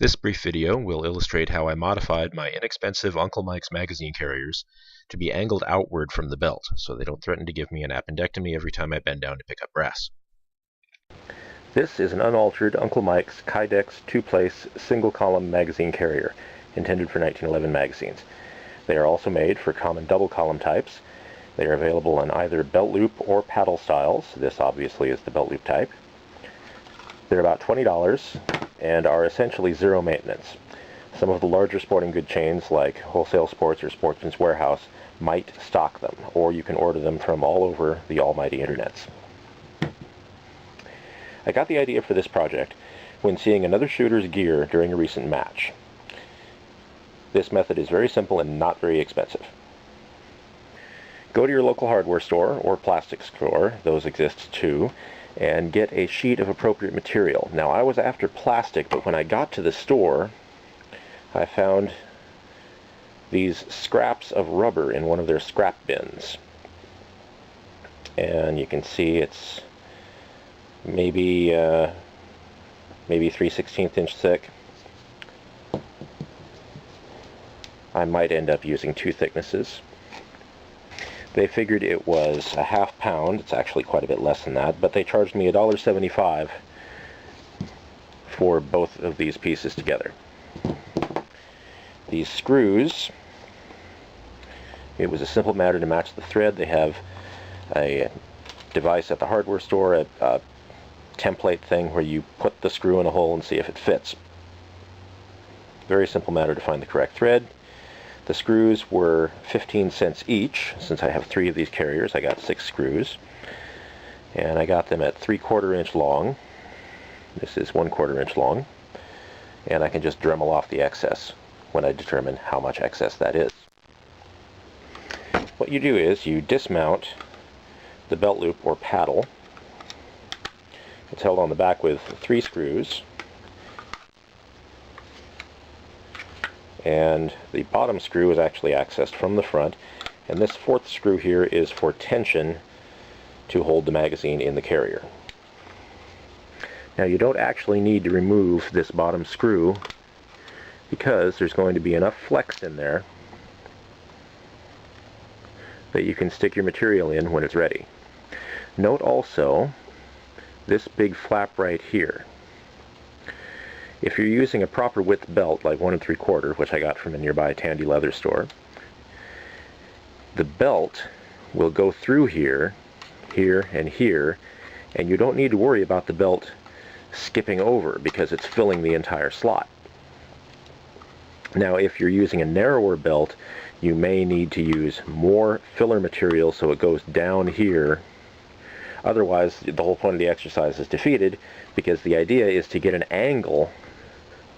This brief video will illustrate how I modified my inexpensive Uncle Mike's magazine carriers to be angled outward from the belt, so they don't threaten to give me an appendectomy every time I bend down to pick up brass. This is an unaltered Uncle Mike's kydex 2-place single-column magazine carrier, intended for 1911 magazines. They are also made for common double-column types. They are available in either belt loop or paddle styles. This obviously is the belt loop type. They're about $20 and are essentially zero maintenance. Some of the larger sporting good chains like Wholesale Sports or Sportsman's Warehouse might stock them, or you can order them from all over the almighty internets. I got the idea for this project when seeing another shooter's gear during a recent match. This method is very simple and not very expensive. Go to your local hardware store or plastic store, those exist too, and get a sheet of appropriate material. Now, I was after plastic, but when I got to the store, I found these scraps of rubber in one of their scrap bins. And you can see it's maybe 3/16 inch thick. I might end up using two thicknesses. They figured it was a ½ pound. It's actually quite a bit less than that, but they charged me $1.75 for both of these pieces together. These screws, it was a simple matter to match the thread. They have a device at the hardware store, a template thing where you put the screw in a hole and see if it fits. Very simple matter to find the correct thread. The screws were 15 cents each. Since I have 3 of these carriers, I got 6 screws. And I got them at 3/4 inch long. This is 1/4 inch long. And I can just Dremel off the excess when I determine how much excess that is. What you do is you dismount the belt loop or paddle. It's held on the back with 3 screws. And the bottom screw is actually accessed from the front, and this 4th screw here is for tension to hold the magazine in the carrier. Now, you don't actually need to remove this bottom screw because there's going to be enough flex in there that you can stick your material in when it's ready. Note also this big flap right here. If you're using a proper width belt like 1 3/4, which I got from a nearby Tandy leather store, the belt will go through here, here, and here, and you don't need to worry about the belt skipping over because it's filling the entire slot. Now, if you're using a narrower belt, you may need to use more filler material so it goes down here. Otherwise, the whole point of the exercise is defeated, because the idea is to get an angle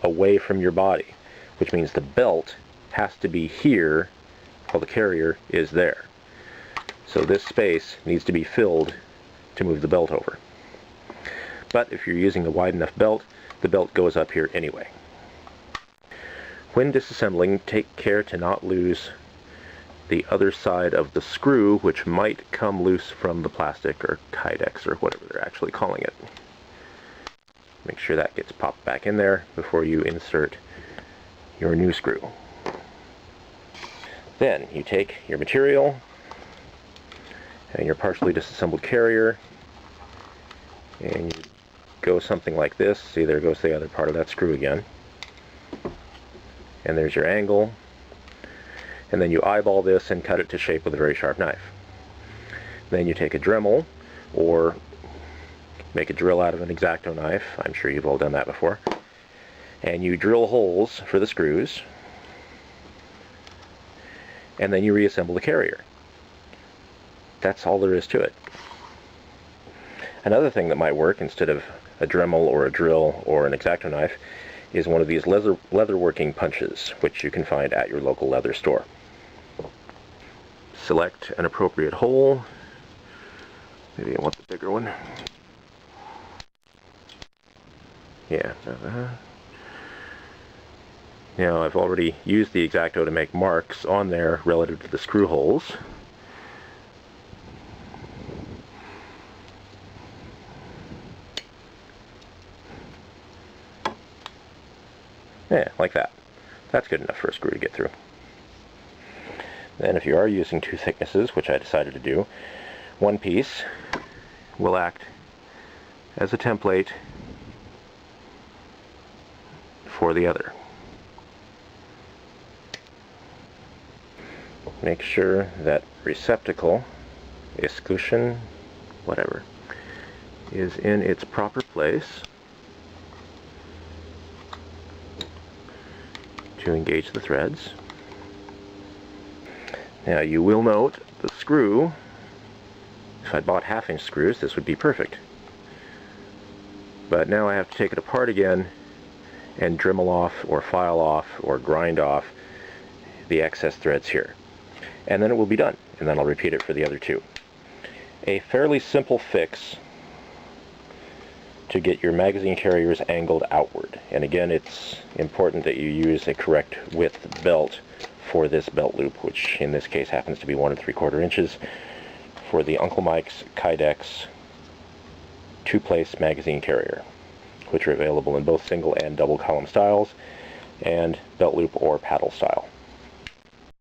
away from your body, which means the belt has to be here while the carrier is there. So this space needs to be filled to move the belt over. But if you're using a wide enough belt, the belt goes up here anyway. When disassembling, take care to not lose the other side of the screw, which might come loose from the plastic or kydex or whatever they're actually calling it. Make sure that gets popped back in there before you insert your new screw. Then you take your material and your partially disassembled carrier, and you go something like this. See, there goes the other part of that screw again. And there's your angle. And then you eyeball this and cut it to shape with a very sharp knife. Then you take a Dremel, or make a drill out of an X-Acto knife. I'm sure you've all done that before. And you drill holes for the screws. And then you reassemble the carrier. That's all there is to it. Another thing that might work instead of a Dremel or a drill or an X-Acto knife is one of these leatherworking punches, which you can find at your local leather store. Select an appropriate hole. Maybe I want the bigger one. Yeah. Now, I've already used the X-Acto to make marks on there relative to the screw holes. Yeah, like that. That's good enough for a screw to get through. Then if you are using two thicknesses, which I decided to do, one piece will act as a template for the other. Make sure that receptacle, escutcheon, whatever, is in its proper place to engage the threads. Now you will note the screw, if I'd bought half-inch screws, this would be perfect. But now I have to take it apart again and Dremel off, or file off, or grind off the excess threads here. And then it will be done, and then I'll repeat it for the other two. A fairly simple fix to get your magazine carriers angled outward. And again, it's important that you use a correct width belt for this belt loop, which in this case happens to be 1 3/4 inches for the Uncle Mike's Kydex two-place magazine carrier, which are available in both single and double column styles, and belt loop or paddle style.